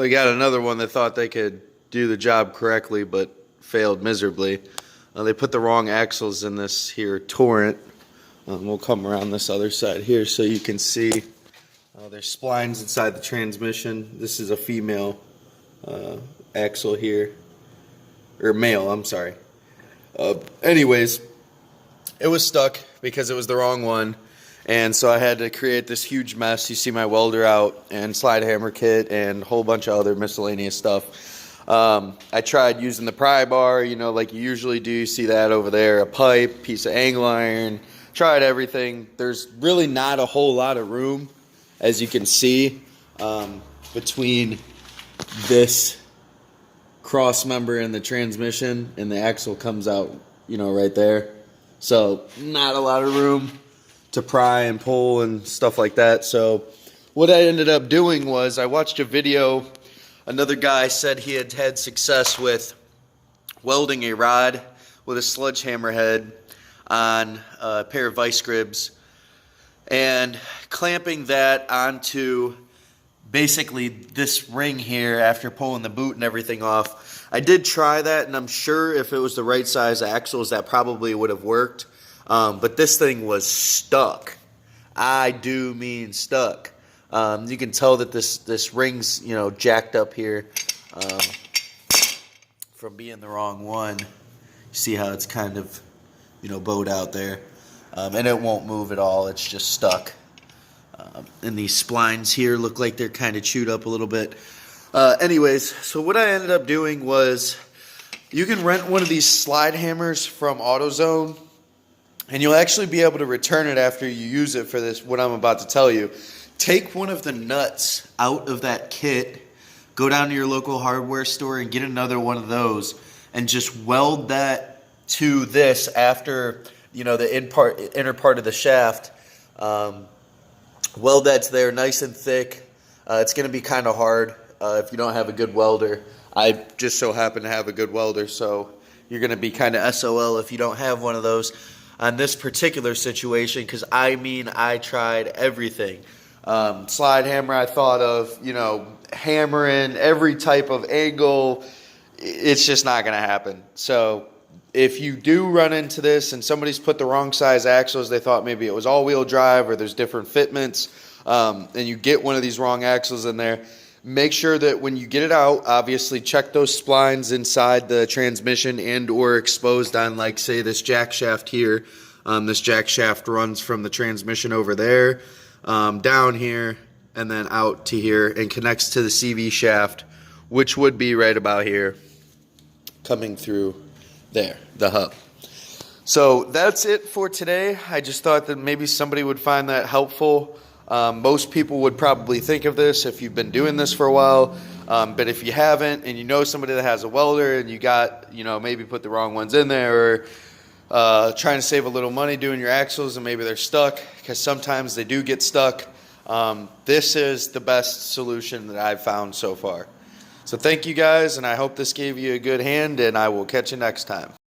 We got another one that thought they could do the job correctly but failed miserably. They put the wrong axles in this here Torrent. We'll come around this other side here so you can see there's splines inside the transmission. This is a female axle here, or male, I'm sorry. Anyways, it was stuck because it was the wrong one. And so I had to create this huge mess. You see my welder out and slide hammer kit and a whole bunch of other miscellaneous stuff. I tried using the pry bar, you know, like you usually do. You see that over there, a pipe, piece of angle iron. Tried everything. There's really not a whole lot of room, as you can see, between this cross member and the transmission, and the axle comes out, you know, right there. So not a lot of room to pry and pull and stuff like that. So what I ended up doing was I watched a video. Another guy said he had had success with welding a rod with a sledgehammer head on a pair of vice grips and clamping that onto basically this ring here after pulling the boot and everything off. I did try that, and I'm sure if it was the right size axles that probably would have worked. But this thing was stuck. I do mean stuck. You can tell that this ring's, you know, jacked up here from being the wrong one. You see how it's kind of, you know, bowed out there. And it won't move at all. It's just stuck. And these splines here look like they're kind of chewed up a little bit. Anyways, so what I ended up doing was you can rent one of these slide hammers from AutoZone. And you'll actually be able to return it after you use it for this, what I'm about to tell you. Take one of the nuts out of that kit, go down to your local hardware store and get another one of those, and just weld that to this after, you know, the inner part of the shaft. Weld that to there nice and thick. It's going to be kind of hard if you don't have a good welder. I just so happen to have a good welder, so you're going to be kind of SOL if you don't have one of those on this particular situation, because I mean, I tried everything. Slide hammer, I thought of, you know, hammering every type of angle. It's just not going to happen. So if you do run into this and somebody's put the wrong size axles, they thought maybe it was all-wheel drive or there's different fitments, and you get one of these wrong axles in there, make sure that when you get it out, obviously check those splines inside the transmission and or exposed on, like, say, this jack shaft here. This jack shaft runs from the transmission over there, down here, and then out to here, and connects to the CV shaft, which would be right about here, coming through there, the hub. So that's it for today. I just thought that maybe somebody would find that helpful. Most people would probably think of this if you've been doing this for a while, but if you haven't and you know somebody that has a welder and you got, you know, maybe put the wrong ones in there, or trying to save a little money doing your axles and maybe they're stuck, because sometimes they do get stuck, this is the best solution that I've found so far. So thank you guys, and I hope this gave you a good hand, and I will catch you next time.